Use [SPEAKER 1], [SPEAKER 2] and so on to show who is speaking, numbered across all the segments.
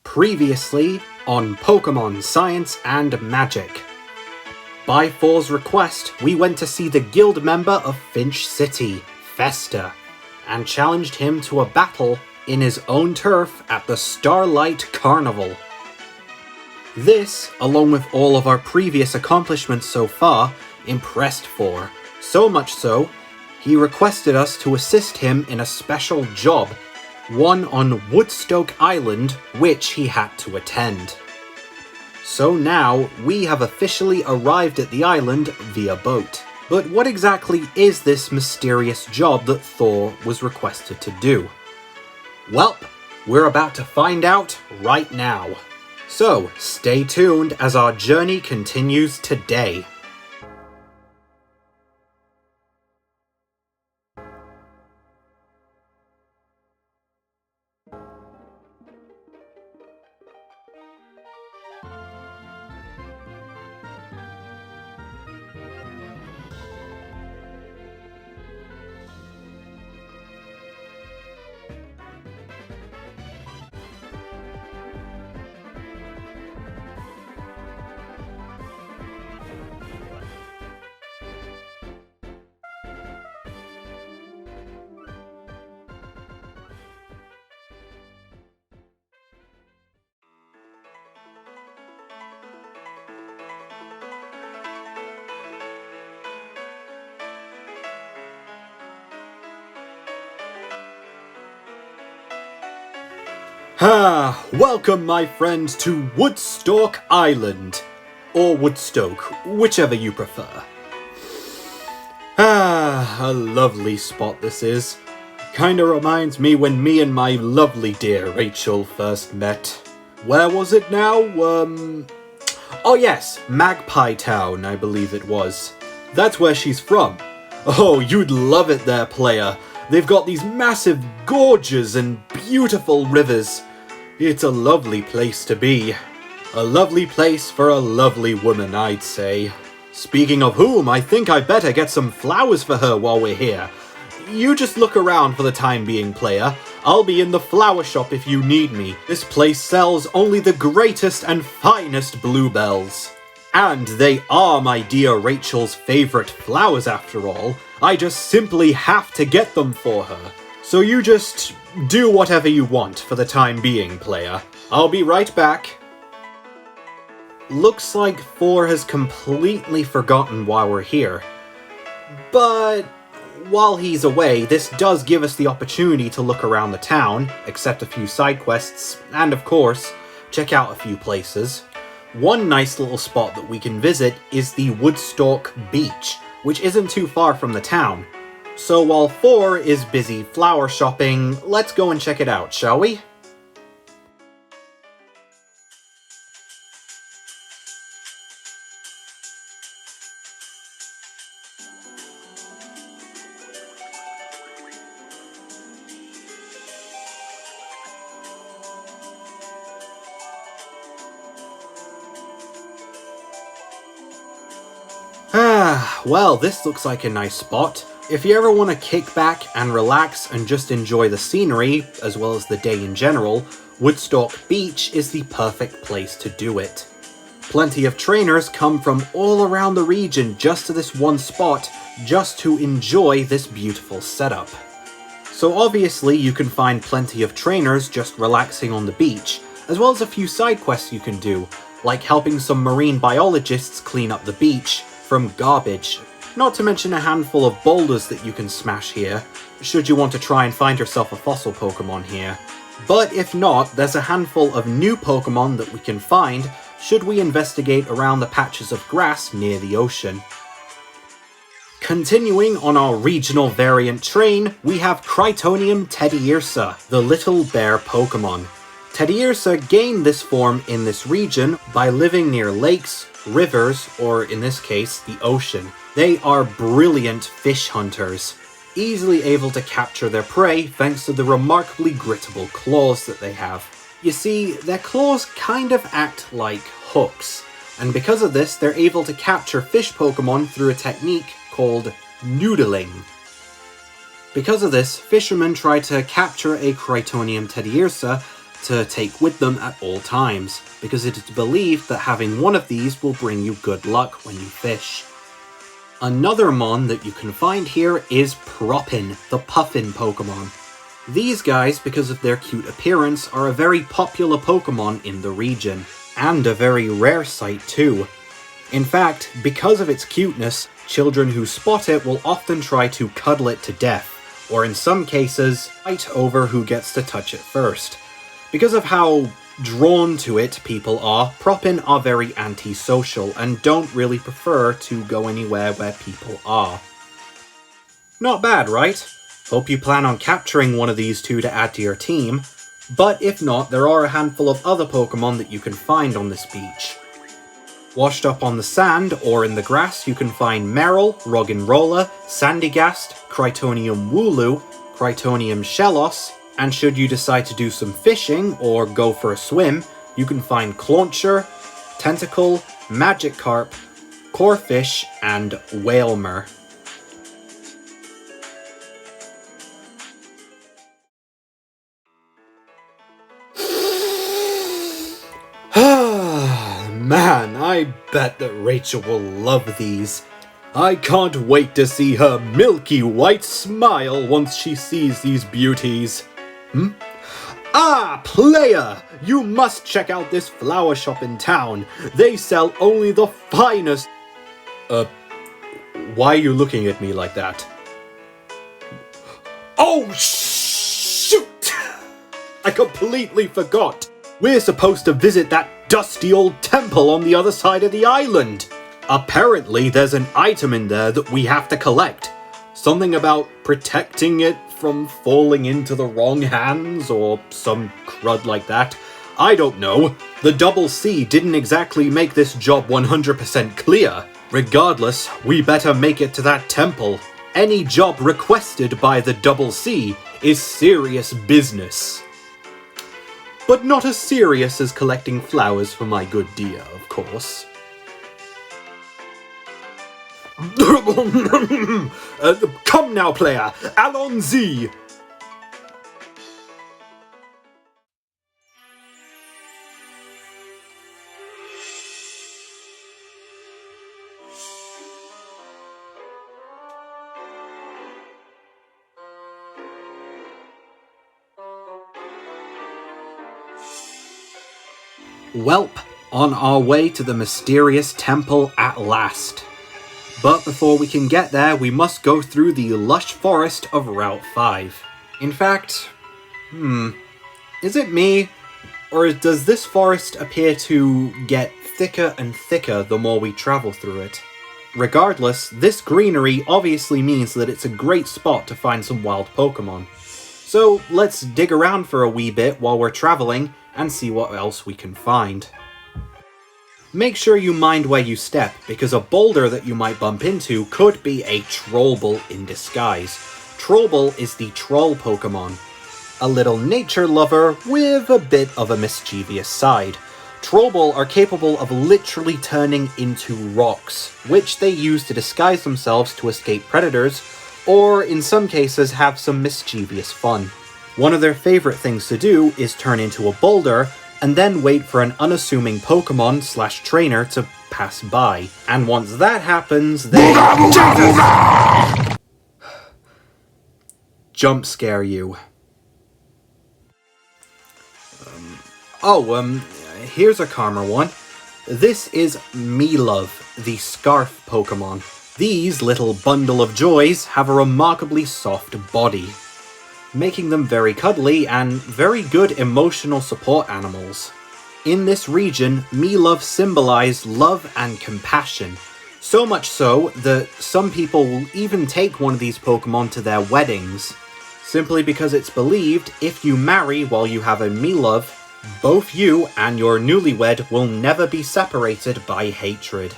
[SPEAKER 1] Previously on Pokémon Science and Magic. By Thor's request, we went to see the guild member of Finch City, Fester, and challenged him to a battle in his own turf at the Starlight Carnival. This, along with all of our previous accomplishments so far, impressed Thor, so much so, he requested us to assist him in a special job, one on Woodstoke Island, which he had to attend. So now, we have officially arrived at the island via boat. But what exactly is this mysterious job that Thor was requested to do? Welp, we're about to find out right now. So, stay tuned as our journey continues today. Welcome my friends to Woodstock Island, or Woodstoke, whichever you prefer. A lovely spot this is. Kinda reminds me when me and my lovely dear Rachel first met. Where was it now? Oh yes, Magpie Town, I believe it was. That's where she's from. Oh, you'd love it there, player. They've got these massive gorges and beautiful rivers. It's a lovely place to be. A lovely place for a lovely woman, I'd say. Speaking of whom, I think I better get some flowers for her while we're here. You just look around for the time being, player. I'll be in the flower shop if you need me. This place sells only the greatest and finest bluebells. And they are my dear Rachel's favourite flowers after all. I just simply have to get them for her. So you just do whatever you want for the time being, player. I'll be right back. Looks like Thor has completely forgotten why we're here. But while he's away, this does give us the opportunity to look around the town, accept a few side quests, and of course, check out a few places. One nice little spot that we can visit is the Woodstock Beach, which isn't too far from the town. So while Thor is busy flower shopping, let's go and check it out, shall we? Well, this looks like a nice spot. If you ever want to kick back and relax and just enjoy the scenery, as well as the day in general, Woodstock Beach is the perfect place to do it. Plenty of trainers come from all around the region just to this one spot, just to enjoy this beautiful setup. So obviously you can find plenty of trainers just relaxing on the beach, as well as a few side quests you can do, like helping some marine biologists clean up the beach from garbage. Not to mention a handful of boulders that you can smash here, should you want to try and find yourself a fossil Pokemon here. But if not, there's a handful of new Pokemon that we can find should we investigate around the patches of grass near the ocean. Continuing on our regional variant train, we have Crytonium Teddiursa, the little bear Pokemon. Teddiursa gained this form in this region by living near lakes, rivers, or in this case, the ocean. They are brilliant fish hunters, easily able to capture their prey thanks to the remarkably grittable claws that they have. You see, their claws kind of act like hooks, and because of this, they're able to capture fish Pokemon through a technique called noodling. Because of this, fishermen try to capture a Crytonium Teddiursa to take with them at all times, because it is believed that having one of these will bring you good luck when you fish. Another mon that you can find here is Proppin, the Puffin Pokemon. These guys, because of their cute appearance, are a very popular Pokemon in the region, and a very rare sight too. In fact, because of its cuteness, children who spot it will often try to cuddle it to death, or in some cases, fight over who gets to touch it first. Because of how drawn to it people are, Proppin are very antisocial and don't really prefer to go anywhere where people are. Not bad, right? Hope you plan on capturing one of these two to add to your team, but if not, there are a handful of other Pokemon that you can find on this beach. Washed up on the sand or in the grass, you can find Meryl, Roggenrola, Sandygast, Critonium Wooloo, Critonium Shellos, and should you decide to do some fishing or go for a swim, you can find Clauncher, Tentacle, Magikarp, Corphish, and Whalmer. Man, I bet that Rachel will love these. I can't wait to see her milky white smile once she sees these beauties. Ah, player! You must check out this flower shop in town. They sell only the finest... Why are you looking at me like that? Oh, shoot! I completely forgot. We're supposed to visit that dusty old temple on the other side of the island. Apparently, there's an item in there that we have to collect. Something about protecting it from falling into the wrong hands, or some crud like that. I don't know. The Double C didn't exactly make this job 100% clear. Regardless, we better make it to that temple. Any job requested by the Double C is serious business. But not as serious as collecting flowers for my good dear, of course. Come now, player! Allons-y! Welp, on our way to the mysterious temple at last. But before we can get there, we must go through the lush forest of Route 5. In fact, is it me? Or does this forest appear to get thicker and thicker the more we travel through it? Regardless, this greenery obviously means that it's a great spot to find some wild Pokemon. So let's dig around for a wee bit while we're traveling and see what else we can find. Make sure you mind where you step, because a boulder that you might bump into could be a Trollbull in disguise. Trollbull is the troll Pokemon, a little nature lover with a bit of a mischievous side. Trollbull are capable of literally turning into rocks, which they use to disguise themselves to escape predators, or in some cases have some mischievous fun. One of their favourite things to do is turn into a boulder and then wait for an unassuming Pokemon/trainer to pass by. And once that happens, they... jump scare you. Here's a calmer one. This is Meelove, the Scarf Pokemon. These little bundle of joys have a remarkably soft body, making them very cuddly and very good emotional support animals. In this region, Meelove symbolize love and compassion, so much so that some people will even take one of these Pokemon to their weddings, simply because it's believed if you marry while you have a Meelove, both you and your newlywed will never be separated by hatred.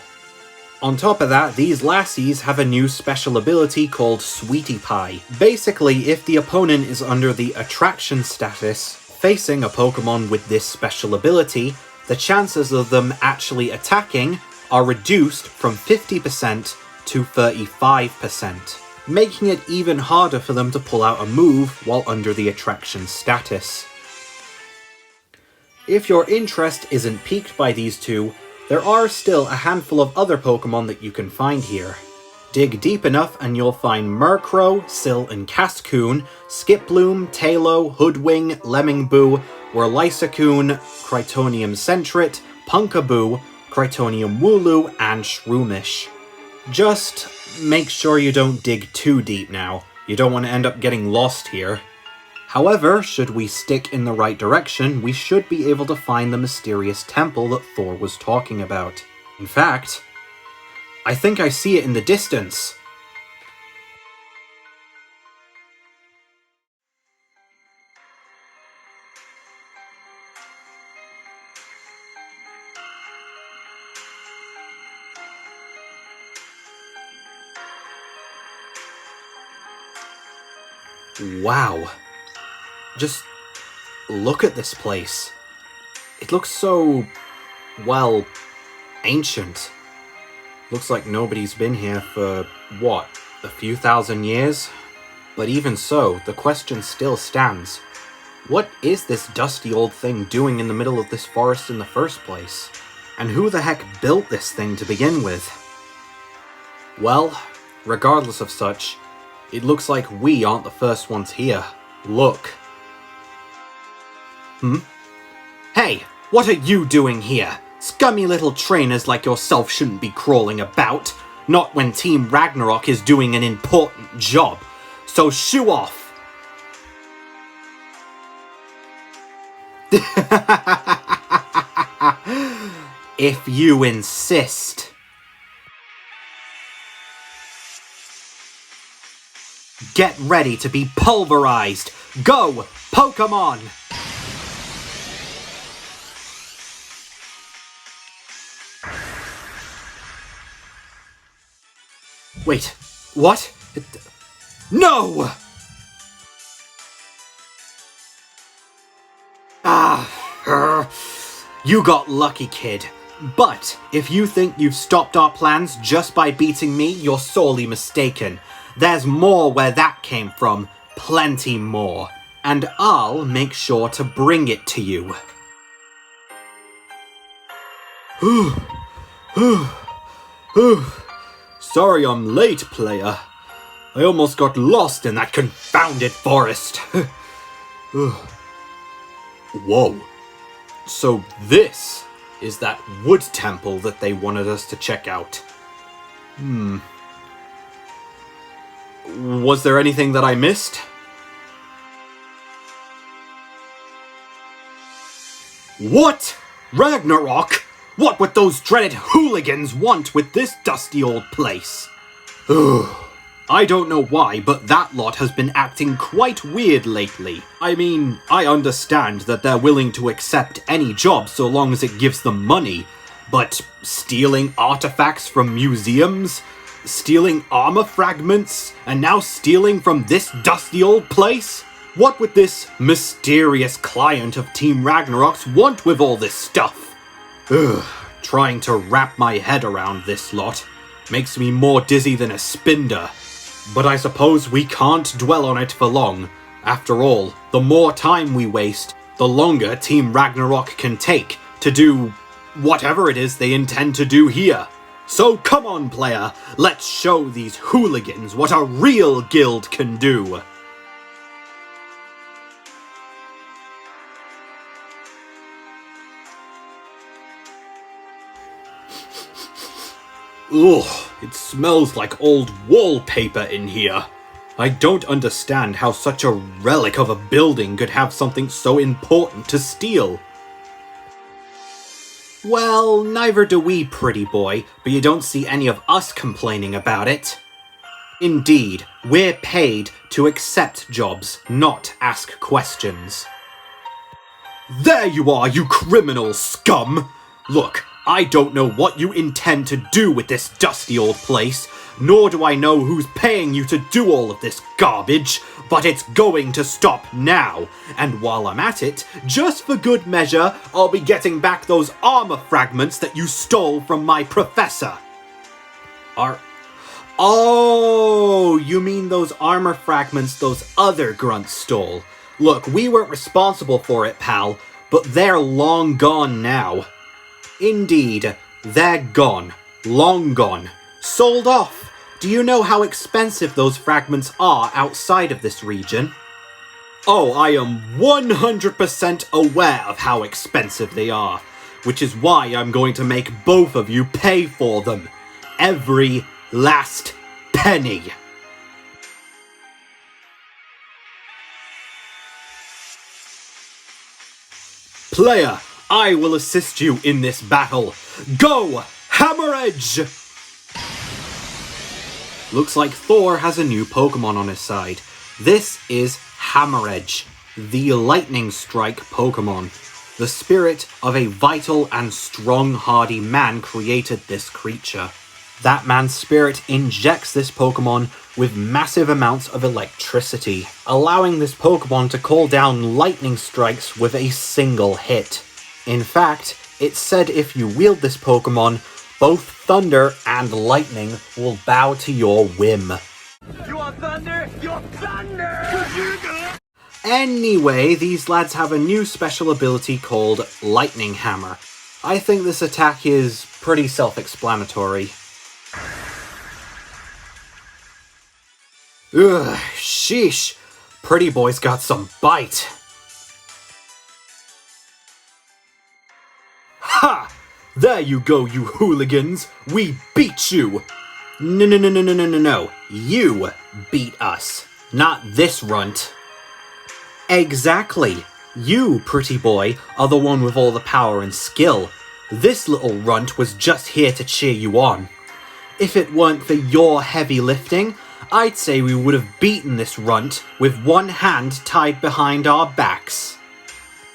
[SPEAKER 1] On top of that, these lassies have a new special ability called Sweetie Pie. Basically, if the opponent is under the attraction status facing a Pokemon with this special ability, the chances of them actually attacking are reduced from 50% to 35%, making it even harder for them to pull out a move while under the attraction status. If your interest isn't piqued by these two, there are still a handful of other Pokemon that you can find here. Dig deep enough and you'll find Murkrow, Sil and Cascoon, Skiploom, Tailo, Hoodwing, Lemmingboo, Whirlisacoon, Critonium Centrit, Punkaboo, Critonium Wooloo, and Shroomish. Just make sure you don't dig too deep now. You don't want to end up getting lost here. However, should we stick in the right direction, we should be able to find the mysterious temple that Thor was talking about. In fact, I think I see it in the distance. Wow. Just look at this place. It looks so, well, ancient. Looks like nobody's been here for, what, a few thousand years? But even so, the question still stands. What is this dusty old thing doing in the middle of this forest in the first place? And who the heck built this thing to begin with? Well, regardless of such, it looks like we aren't the first ones here. Look. Hey, what are you doing here? Scummy little trainers like yourself shouldn't be crawling about. Not when Team Ragnarok is doing an important job. So shoo off! If you insist. Get ready to be pulverized! Go, Pokémon! Wait, what? No! You got lucky, kid. But if you think you've stopped our plans just by beating me, you're sorely mistaken. There's more where that came from. Plenty more. And I'll make sure to bring it to you. Sorry I'm late, player. I almost got lost in that confounded forest. Whoa. So this is that wood temple that they wanted us to check out. Was there anything that I missed? What? Ragnarok? What would those dreaded hooligans want with this dusty old place? I don't know why, but that lot has been acting quite weird lately. I mean, I understand that they're willing to accept any job so long as it gives them money, but stealing artifacts from museums, stealing armor fragments, and now stealing from this dusty old place? What would this mysterious client of Team Ragnarok's want with all this stuff? Trying to wrap my head around this lot makes me more dizzy than a spinder. But I suppose we can't dwell on it for long. After all, the more time we waste, the longer Team Ragnarok can take to do whatever it is they intend to do here. So come on, player, let's show these hooligans what a real guild can do. Ugh, it smells like old wallpaper in here. I don't understand how such a relic of a building could have something so important to steal. Well, neither do we, pretty boy, but you don't see any of us complaining about it. Indeed, we're paid to accept jobs, not ask questions. There you are, you criminal scum! Look, I don't know what you intend to do with this dusty old place, nor do I know who's paying you to do all of this garbage, but it's going to stop now. And while I'm at it, just for good measure, I'll be getting back those armor fragments that you stole from my professor. Oh, you mean those armor fragments those other grunts stole? Look, we weren't responsible for it, pal, but they're long gone now. Indeed, they're gone. Long gone. Sold off. Do you know how expensive those fragments are outside of this region? Oh, I am 100% aware of how expensive they are, which is why I'm going to make both of you pay for them. Every last penny. Player, I will assist you in this battle. Go, Hammer Edge! Looks like Thor has a new Pokemon on his side. This is Hammer Edge, the Lightning Strike Pokemon. The spirit of a vital and strong hardy man created this creature. That man's spirit injects this Pokemon with massive amounts of electricity, allowing this Pokemon to call down lightning strikes with a single hit. In fact, it's said if you wield this Pokemon, both thunder and lightning will bow to your whim.
[SPEAKER 2] You want thunder? You want thunder!
[SPEAKER 1] Anyway, these lads have a new special ability called Lightning Hammer. I think this attack is pretty self-explanatory. Ugh, sheesh. Pretty boy's got some bite. Ha! There you go, you hooligans. We beat you. No. You beat us. Not this runt. Exactly. You, pretty boy, are the one with all the power and skill. This little runt was just here to cheer you on. If it weren't for your heavy lifting, I'd say we would have beaten this runt with one hand tied behind our backs.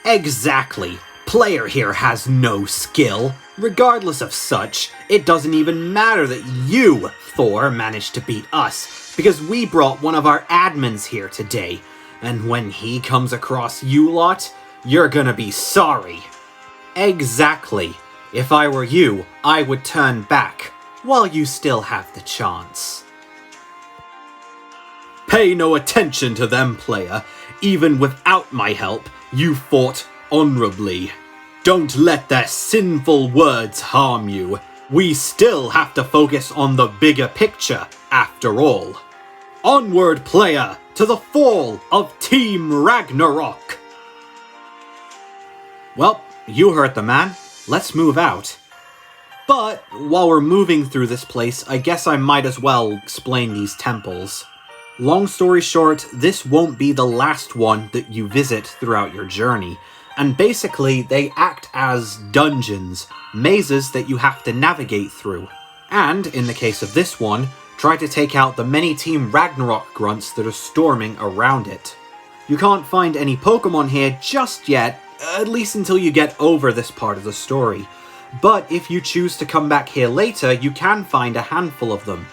[SPEAKER 1] Exactly. Player here has no skill. Regardless of such, it doesn't even matter that you, Thor, managed to beat us, because we brought one of our admins here today, and when he comes across you lot, you're gonna be sorry. Exactly. If I were you, I would turn back, while you still have the chance. Pay no attention to them, player. Even without my help, you fought honorably. Don't let their sinful words harm you. We still have to focus on the bigger picture, after all. Onward, player, to the fall of Team Ragnarok! Well, you heard the man. Let's move out. But while we're moving through this place, I guess I might as well explain these temples. Long story short, this won't be the last one that you visit throughout your journey. And basically, they act as dungeons, mazes that you have to navigate through. And, in the case of this one, try to take out the many Team Ragnarok grunts that are storming around it. You can't find any Pokemon here just yet, at least until you get over this part of the story. But if you choose to come back here later, you can find a handful of them.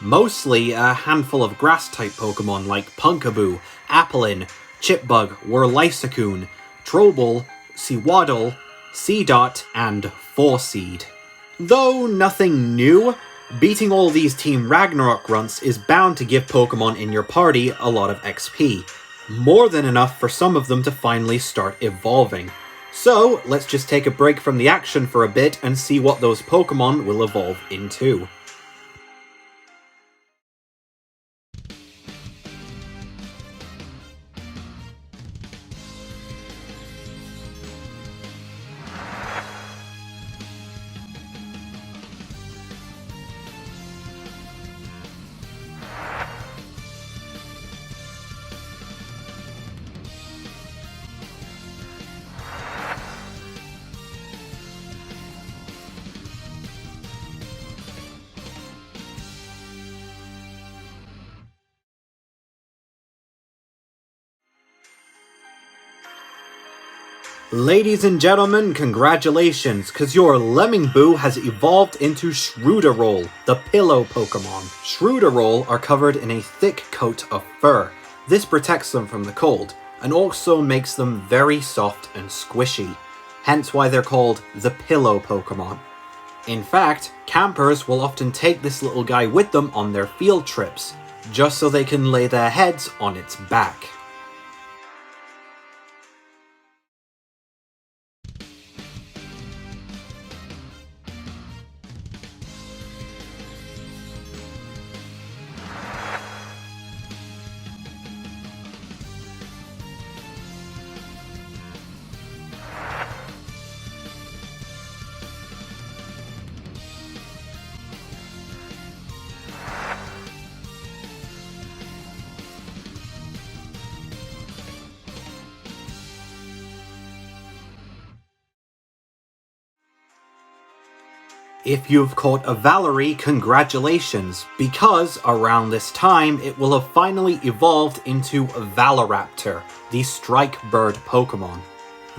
[SPEAKER 1] Mostly a handful of grass-type Pokemon like Pumpkaboo, Applin, Chipbug, Whirlisacoon, Trollbull, Sewaddle, Seedot, and Forseed. Though nothing new, beating all these Team Ragnarok grunts is bound to give Pokemon in your party a lot of XP. More than enough for some of them to finally start evolving. So, let's just take a break from the action for a bit and see what those Pokemon will evolve into. Ladies and gentlemen, congratulations, cause your Lemmingboo has evolved into Shrooderol, the pillow Pokemon. Shrooderol are covered in a thick coat of fur. This protects them from the cold, and also makes them very soft and squishy, hence why they're called the pillow Pokemon. In fact, campers will often take this little guy with them on their field trips, just so they can lay their heads on its back. If you've caught a Valerie, congratulations, because around this time it will have finally evolved into a Valoraptor, the strike bird Pokemon.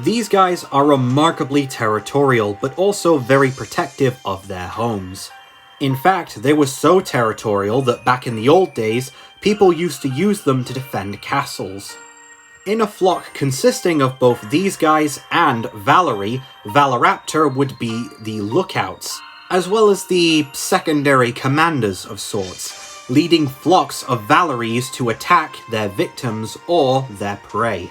[SPEAKER 1] These guys are remarkably territorial, but also very protective of their homes. In fact, they were so territorial that back in the old days, people used to use them to defend castles. In a flock consisting of both these guys and Valerie, Valoraptor would be the lookouts, as well as the secondary commanders of sorts, leading flocks of Valeries to attack their victims or their prey.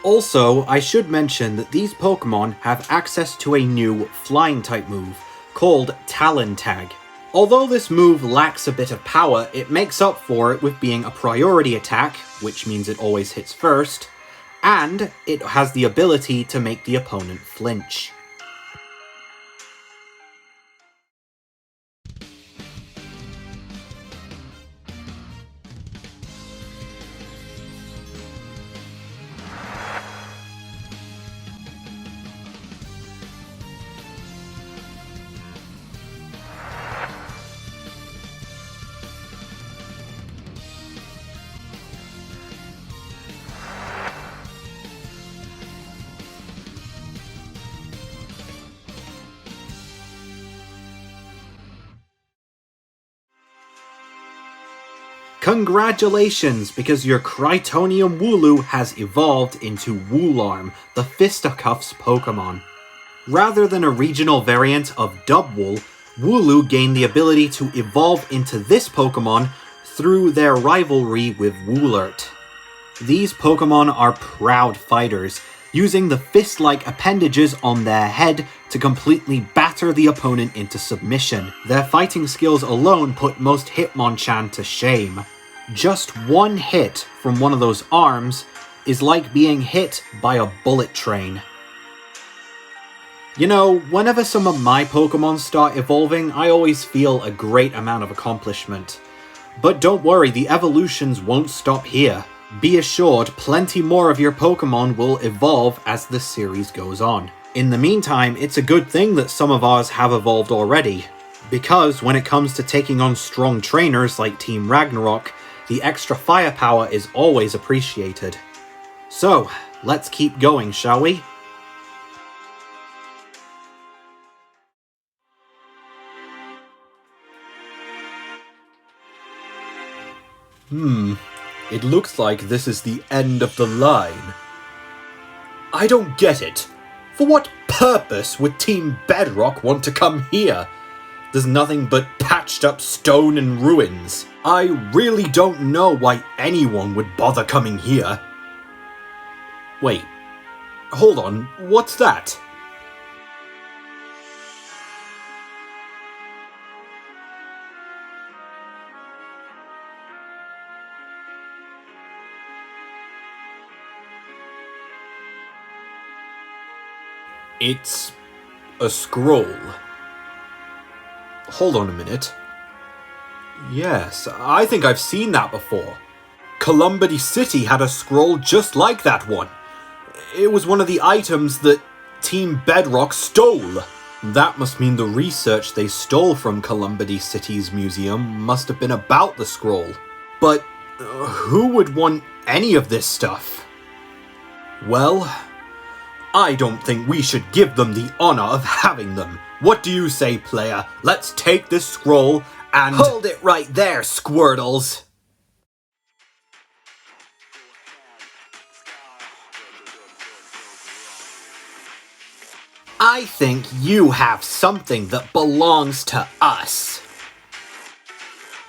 [SPEAKER 1] Also, I should mention that these Pokemon have access to a new flying type move, called Talon Tag. Although this move lacks a bit of power, it makes up for it with being a priority attack, which means it always hits first, and it has the ability to make the opponent flinch. Congratulations, because your Crytonium Wooloo has evolved into Woolarm, the Fisticuffs Pokemon. Rather than a regional variant of Dubwool, Wooloo gained the ability to evolve into this Pokemon through their rivalry with Woolert. These Pokemon are proud fighters, using the fist-like appendages on their head to completely batter the opponent into submission. Their fighting skills alone put most Hitmonchan to shame. Just one hit from one of those arms is like being hit by a bullet train. You know, whenever some of my Pokemon start evolving, I always feel a great amount of accomplishment. But don't worry, the evolutions won't stop here. Be assured, plenty more of your Pokemon will evolve as the series goes on. In the meantime, it's a good thing that some of ours have evolved already, because when it comes to taking on strong trainers like Team Ragnarok, the extra firepower is always appreciated. So, let's keep going, shall we? It looks like this is the end of the line. I don't get it. For what purpose would Team Bedrock want to come here? There's nothing but patched up stone and ruins. I really don't know why anyone would bother coming here. Wait, hold on, what's that? It's a scroll. Hold on a minute. Yes, I think I've seen that before. Columbity City had a scroll just like that one. It was one of the items that Team Bedrock stole. That must mean the research they stole from Columbity City's museum must have been about the scroll. But who would want any of this stuff? Well, I don't think we should give them the honor of having them. What do you say, player? Let's take this scroll and— Hold it right there, Squirtles! I think you have something that belongs to us.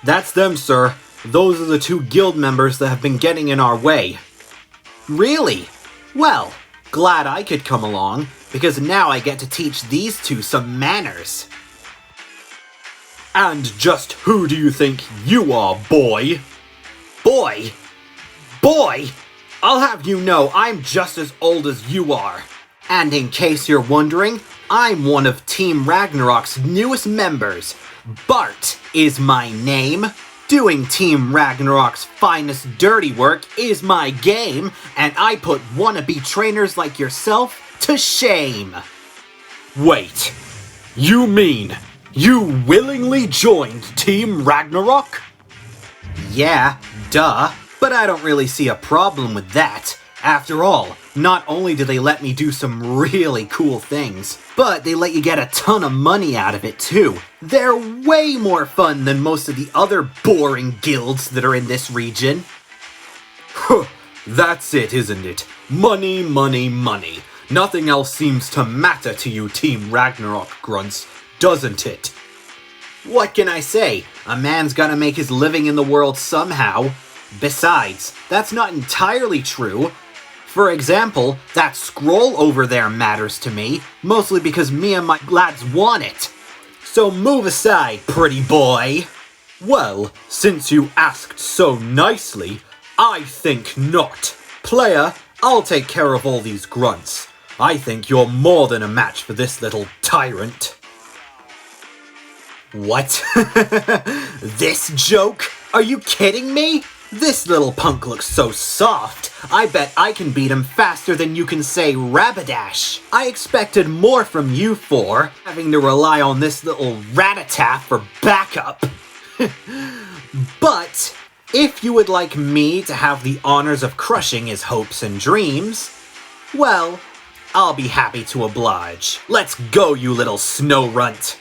[SPEAKER 1] That's them, sir. Those are the two guild members that have been getting in our way. Really? Well, glad I could come along, because now I get to teach these two some manners. And just who do you think you are, boy? Boy? Boy? I'll have you know I'm just as old as you are. And in case you're wondering, I'm one of Team Ragnarok's newest members. Bart is my name. Doing Team Ragnarok's finest dirty work is my game, and I put wannabe trainers like yourself to shame. Wait, You mean you willingly joined Team Ragnarok?
[SPEAKER 3] Yeah, duh. But I don't really see a problem with that. After all, not only do they let me do some really cool things, but they let you get a ton of money out of it too. They're way more fun than most of the other boring guilds that are in this region.
[SPEAKER 1] Huh, that's it, isn't it? Money, money, money. Nothing else seems to matter to you Team Ragnarok grunts, doesn't it?
[SPEAKER 3] What can I say? A man's gotta make his living in the world somehow. Besides, that's not entirely true. For example, that scroll over there matters to me, mostly because me and my lads want it. So move aside, pretty boy.
[SPEAKER 1] Well, since you asked so nicely, I think not. Player, I'll take care of all these grunts. I think you're more than a match for this little tyrant.
[SPEAKER 3] What? This joke? Are you kidding me? This little punk looks so soft. I bet I can beat him faster than you can say Rapidash. I expected more from you four, having to rely on this little rat-a-tat for backup. But if you would like me to have the honors of crushing his hopes and dreams, well, I'll be happy to oblige. Let's go, you little snow runt.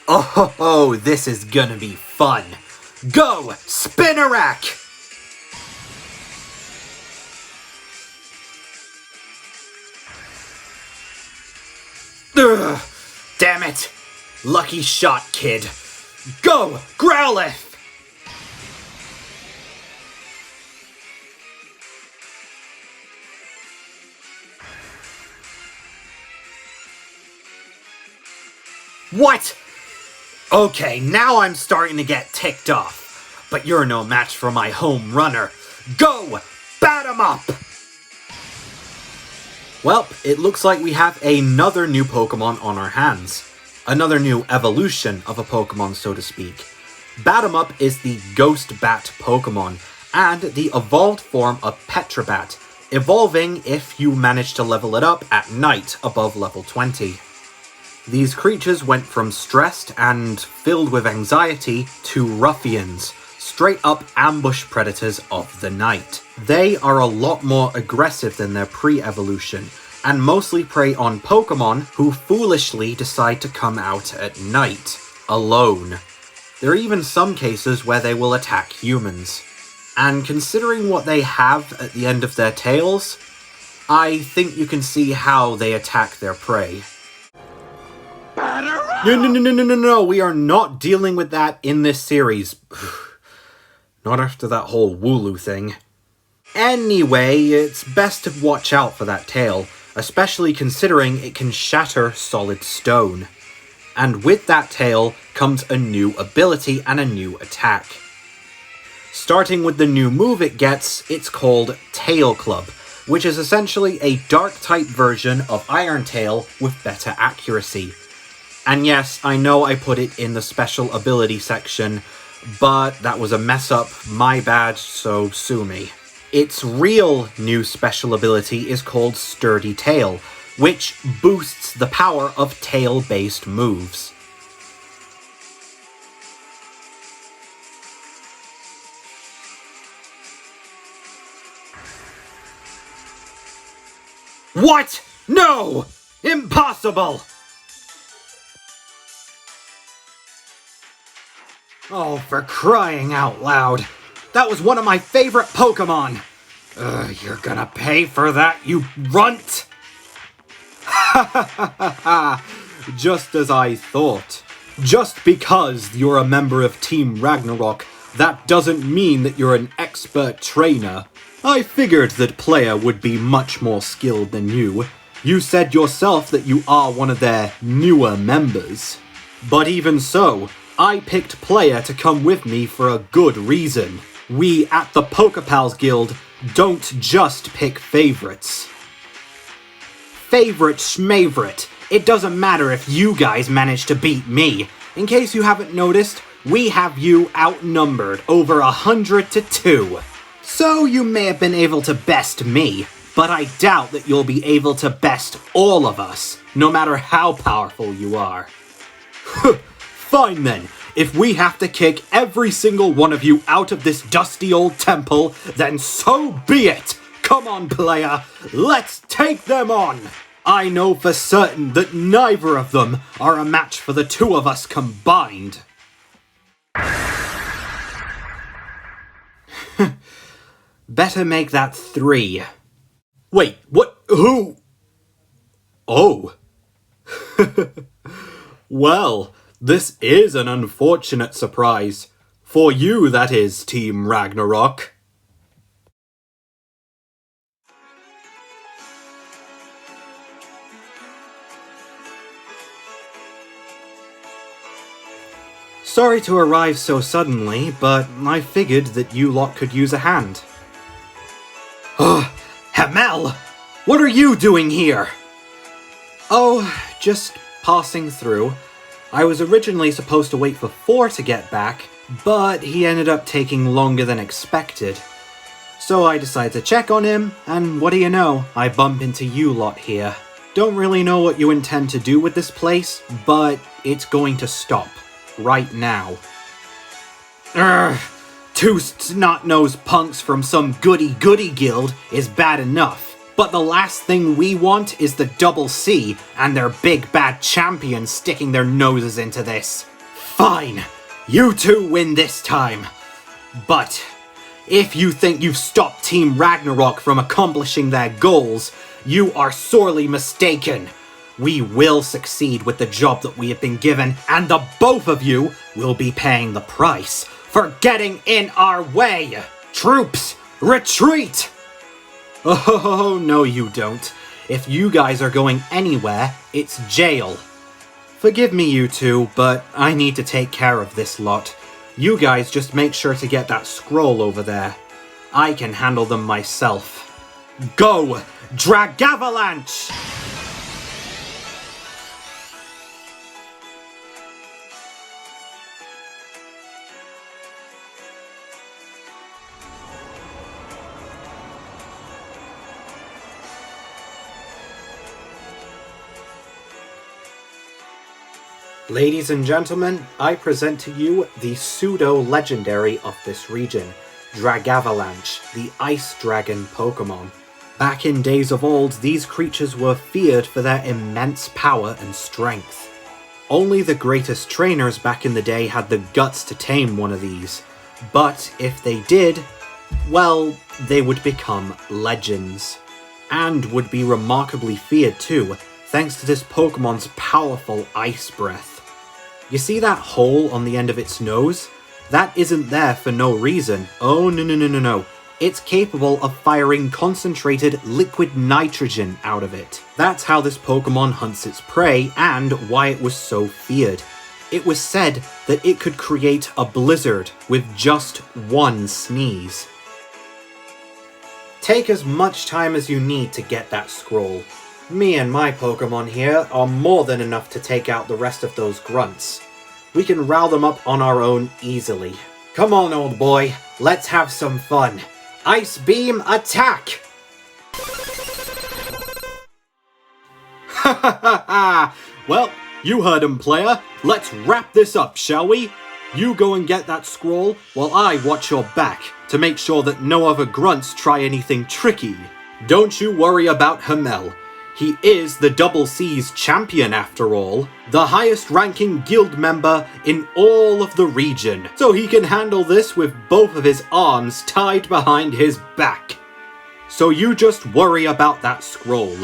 [SPEAKER 3] Oh, this is gonna be fun. Go, Spinnerack! Ugh, damn it. Lucky shot, kid. Go, Growlithe! What? Okay, now I'm starting to get ticked off. But you're no match for my home runner. Go! Bat 'em up!
[SPEAKER 1] Well, it looks like we have another new Pokemon on our hands. Another new evolution of a Pokemon, so to speak. Bat 'em up is the Ghost Bat Pokemon, and the evolved form of Petrabat, evolving if you manage to level it up at night above level 20. These creatures went from stressed and filled with anxiety to ruffians, straight up ambush predators of the night. They are a lot more aggressive than their pre-evolution, and mostly prey on Pokemon who foolishly decide to come out at night, alone. There are even some cases where they will attack humans. And considering what they have at the end of their tails, I think you can see how they attack their prey. No, we are not dealing with that in this series. Not after that whole Wooloo thing. Anyway, it's best to watch out for that tail, especially considering it can shatter solid stone. And with that tail comes a new ability and a new attack. Starting with the new move it gets, it's called Tail Club, which is essentially a dark-type version of Iron Tail with better accuracy. And yes, I know I put it in the special ability section, but that was a mess up, my bad, so sue me. Its real new special ability is called Sturdy Tail, which boosts the power of tail-based moves. What? No! Impossible! Oh, for crying out loud. That was one of my favorite Pokemon. You're gonna pay for that, you runt! Ha ha ha ha ha! Just as I thought. Just because you're a member of Team Ragnarok, that doesn't mean that you're an expert trainer. I figured that Player would be much more skilled than you. You said yourself that you are one of their newer members. But even so, I picked Player to come with me for a good reason. We at the Pokepals Guild don't just pick favorites. Favorite schmavorite. It doesn't matter if you guys manage to beat me. In case you haven't noticed, we have you outnumbered over 100 to 2. So you may have been able to best me,
[SPEAKER 3] but I doubt that you'll be able to best all of us, no matter how powerful you are.
[SPEAKER 1] Fine then. If we have to kick every single one of you out of this dusty old temple, then so be it! Come on, player, let's take them on! I know for certain that neither of them are a match for the two of us combined.
[SPEAKER 3] Better make that 3.
[SPEAKER 1] Wait, what? Who? Oh. Well, this is an unfortunate surprise. For you, that is, Team Ragnarok.
[SPEAKER 3] Sorry to arrive so suddenly, but I figured that you lot could use a hand.
[SPEAKER 1] Hamel, what are you doing here?
[SPEAKER 3] Oh, just passing through. I was originally supposed to wait for 4 to get back, but he ended up taking longer than expected. So I decided to check on him, and what do you know, I bump into you lot here. Don't really know what you intend to do with this place, but it's going to stop. Right now.
[SPEAKER 1] Two snot-nosed punks from some goody-goody guild is bad enough, but the last thing we want is the Double C and their big bad champions sticking their noses into this. Fine, you two win this time. But if you think you've stopped Team Ragnarok from accomplishing their goals, you are sorely mistaken. We will succeed with the job that we have been given, and the both of you will be paying the price for getting in our way! Troops, retreat!
[SPEAKER 3] Oh, no you don't. If you guys are going anywhere, it's jail. Forgive me, you two, but I need to take care of this lot. You guys just make sure to get that scroll over there. I can handle them myself.
[SPEAKER 1] Go! Dragavalanche!
[SPEAKER 3] Ladies and gentlemen, I present to you the pseudo-legendary of this region, Dragavalanche, the Ice Dragon Pokémon. Back in days of old, these creatures were feared for their immense power and strength. Only the greatest trainers back in the day had the guts to tame one of these, but if they did, well, they would become legends. And would be remarkably feared too, thanks to this Pokemon's powerful ice breath. You see that hole on the end of its nose? That isn't there for no reason. Oh no. It's capable of firing concentrated liquid nitrogen out of it. That's how this Pokemon hunts its prey and why it was so feared. It was said that it could create a blizzard with just one sneeze. Take as much time as you need to get that scroll. Me and my Pokemon here are more than enough to take out the rest of those grunts. We can rile them up on our own easily. Come on, old boy, let's have some fun. Ice Beam attack!
[SPEAKER 1] Ha ha ha ha! Well, you heard him, player. Let's wrap this up, shall we? You go and get that scroll while I watch your back to make sure that no other grunts try anything tricky. Don't you worry about Hamel. He is the Double C's champion after all, the highest ranking guild member in all of the region, so he can handle this with both of his arms tied behind his back. So you just worry about that scroll.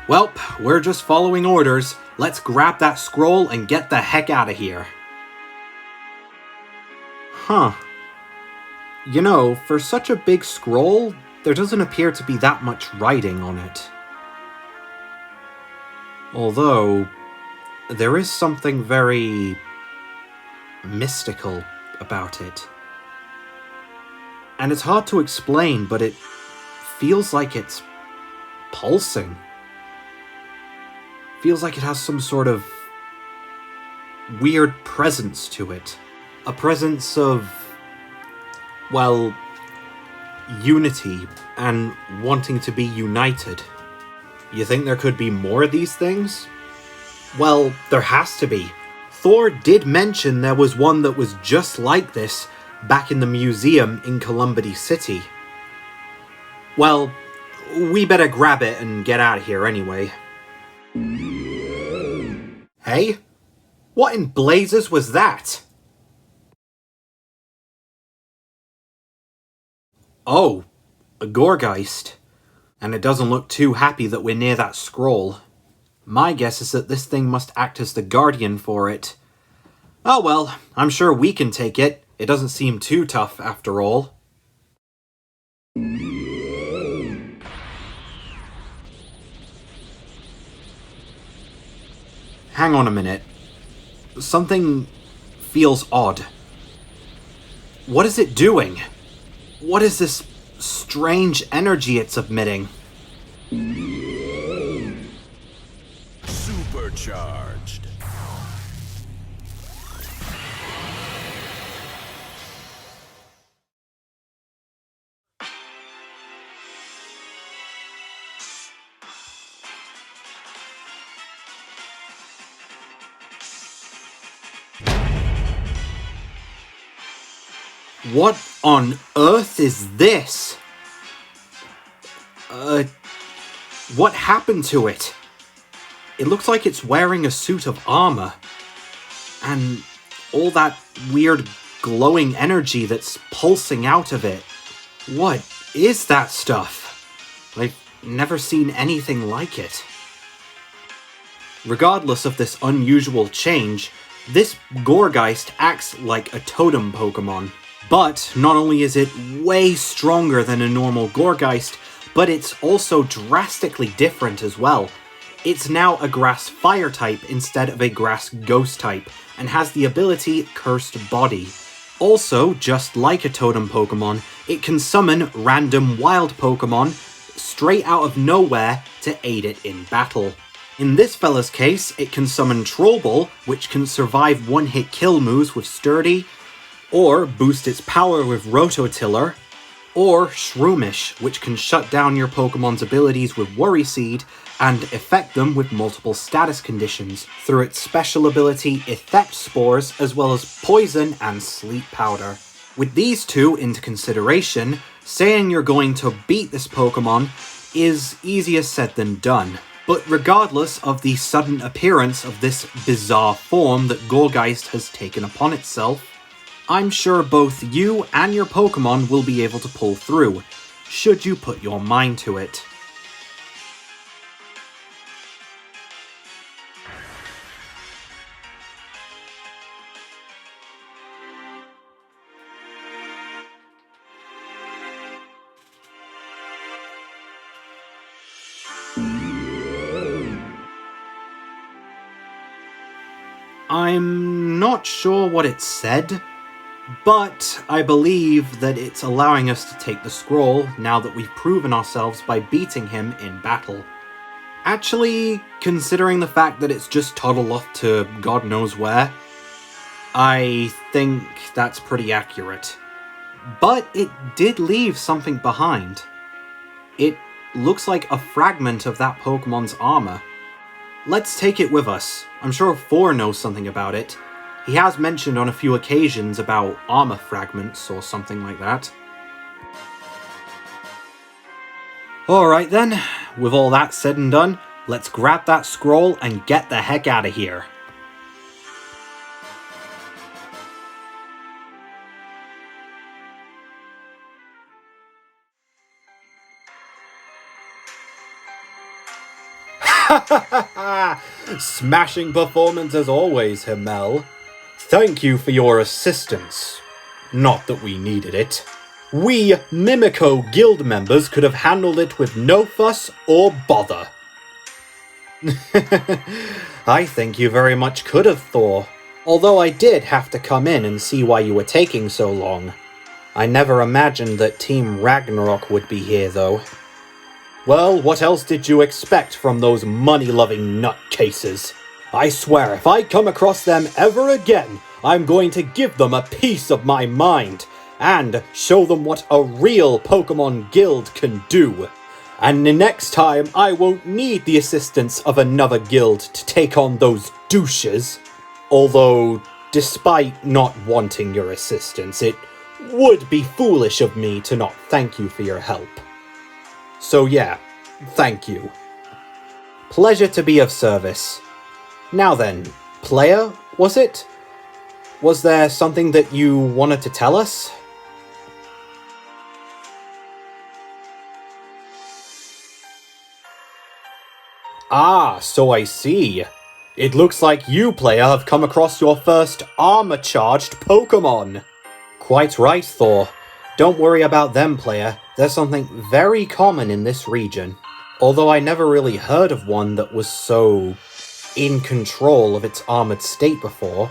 [SPEAKER 1] Welp, we're just following orders. Let's grab that scroll and get the heck out of here.
[SPEAKER 3] Huh. You know, for such a big scroll, there doesn't appear to be that much writing on it. Although, there is something very mystical about it. And it's hard to explain, but it feels like it's pulsing. Feels like it has some sort of weird presence to it. A presence of, well,
[SPEAKER 1] unity and wanting to be united. You think there could be more of these things? Well, there has to be. Thor did mention there was one that was just like this back in the museum in Columbity City. Well, we better grab it and get out of here anyway. Hey? What in blazes was that? Oh, a Gorgeist. And it doesn't look too happy that we're near that scroll. My guess is that this thing must act as the guardian for it. Oh well, I'm sure we can take it. It doesn't seem too tough after all. Hang on a minute. Something feels odd. What is it doing? What is this strange energy it's emitting?
[SPEAKER 2] Supercharged.
[SPEAKER 1] What on earth is this? What happened to it? It looks like it's wearing a suit of armor. And all that weird glowing energy that's pulsing out of it. What is that stuff? I've never seen anything like it. Regardless of this unusual change, this Gorgeist acts like a totem Pokemon. But not only is it way stronger than a normal Gorgeist, but it's also drastically different as well. It's now a grass fire type instead of a grass ghost type, and has the ability Cursed Body. Also, just like a totem Pokemon, it can summon random wild Pokemon straight out of nowhere to aid it in battle. In this fella's case, it can summon Trollball, which can survive one-hit kill moves with Sturdy, or boost its power with Rototiller, or Shroomish, which can shut down your Pokemon's abilities with Worry Seed and affect them with multiple status conditions through its special ability Effect Spores, as well as Poison and Sleep Powder. With these two into consideration, saying you're going to beat this Pokemon is easier said than done. But regardless of the sudden appearance of this bizarre form that Gorgeist has taken upon itself, I'm sure both you and your Pokemon will be able to pull through, should you put your mind to it. I'm not sure what it said, but I believe that it's allowing us to take the scroll now that we've proven ourselves by beating him in battle. Actually, considering the fact that it's just toddled off to God knows where, I think that's pretty accurate. But it did leave something behind. It looks like a fragment of that Pokemon's armor. Let's take it with us. I'm sure Thor knows something about it. He has mentioned on a few occasions about armor fragments or something like that. Alright then, with all that said and done, let's grab that scroll and get the heck out of here. Smashing performance as always, Himmel. Thank you for your assistance. Not that we needed it. We Mimico guild members could have handled it with no fuss or bother. I think you very much could have, Thor. Although I did have to come in and see why you were taking so long. I never imagined that Team Ragnarok would be here, though. Well, what else did you expect from those money-loving nutcases? I swear, if I come across them ever again, I'm going to give them a piece of my mind. and show them what a real Pokemon guild can do. And the next time, I won't need the assistance of another guild to take on those douches. Although, despite not wanting your assistance, it would be foolish of me to not thank you for your help. So yeah, thank you. Pleasure to be of service. Now then, player, was it? Was there something that you wanted to tell us? Ah, so I see. It looks like you, player, have come across your first armor-charged Pokémon. Quite right, Thor. Don't worry about them, player. There's something very common in this region. Although I never really heard of one that was so in control of its armored state before.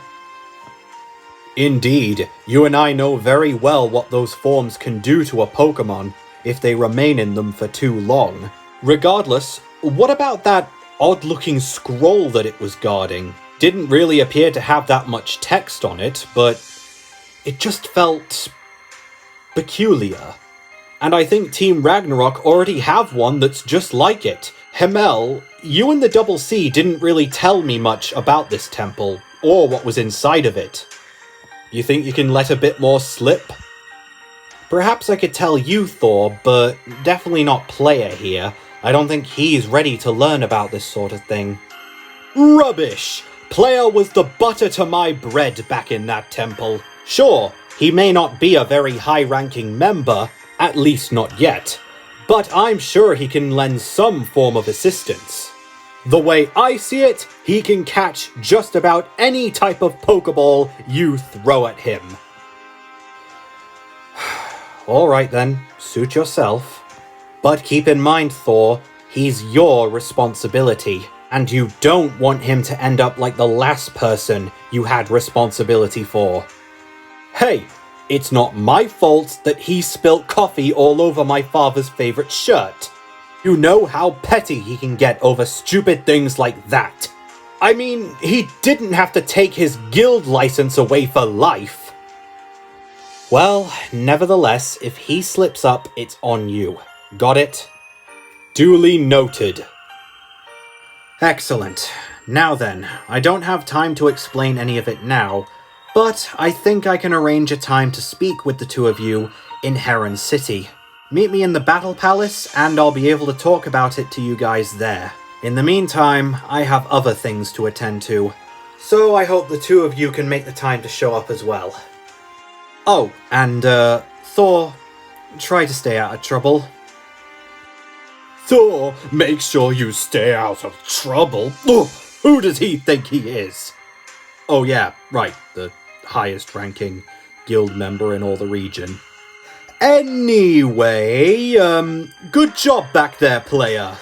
[SPEAKER 1] Indeed, you and I know very well what those forms can do to a Pokémon if they remain in them for too long. Regardless, what about that odd-looking scroll that it was guarding? Didn't really appear to have that much text on it, but it just felt peculiar. And I think Team Ragnarok already have one that's just like it. Himmel, you and the Double C didn't really tell me much about this temple, or what was inside of it. You think you can let a bit more slip? Perhaps I could tell you, Thor, but definitely not player here. I don't think he's ready to learn about this sort of thing. Rubbish! Player was the butter to my bread back in that temple. Sure, he may not be a very high-ranking member, at least not yet, but I'm sure he can lend some form of assistance. The way I see it, he can catch just about any type of Pokeball you throw at him. Alright then, suit yourself. But keep in mind, Thor, he's your responsibility, and you don't want him to end up like the last person you had responsibility for. Hey, it's not my fault that he spilt coffee all over my father's favorite shirt. You know how petty he can get over stupid things like that. I mean, he didn't have to take his guild license away for life. Well, nevertheless, if he slips up, it's on you. Got it? Duly noted. Excellent. Now then, I don't have time to explain any of it now, but I think I can arrange a time to speak with the two of you in Heron City. Meet me in the Battle Palace, and I'll be able to talk about it to you guys there. In the meantime, I have other things to attend to, so I hope the two of you can make the time to show up as well. Oh, and Thor, try to stay out of trouble. Thor, make sure you stay out of trouble. Ugh, who does he think he is? Oh yeah, right, the highest ranking guild member in all the region. Anyway, good job back there, player.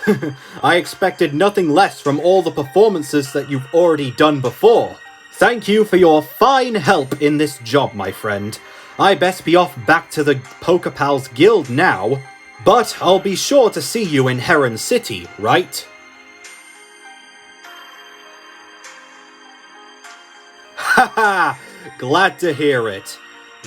[SPEAKER 1] I expected nothing less from all the performances that you've already done before. Thank you for your fine help in this job, my friend. I best be off back to the Pokepals Guild now, but I'll be sure to see you in Heron City, right? Haha, glad to hear it.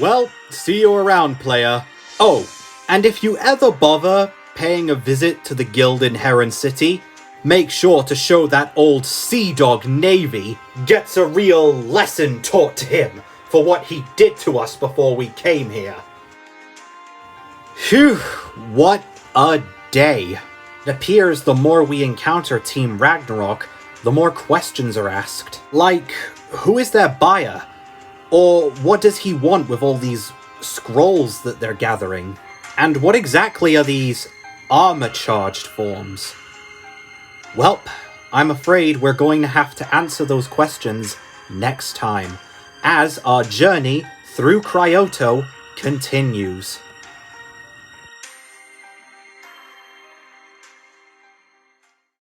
[SPEAKER 1] Well, see you around, player. Oh, and if you ever bother paying a visit to the guild in Heron City, make sure to show that old Sea Dog Navy gets a real lesson taught to him for what he did to us before we came here. Phew, what a day. It appears the more we encounter Team Ragnarok, the more questions are asked. Like, who is their buyer? Or what does he want with all these scrolls that they're gathering? And what exactly are these armor-charged forms? Well, I'm afraid we're going to have to answer those questions next time, as our journey through Cryoto continues.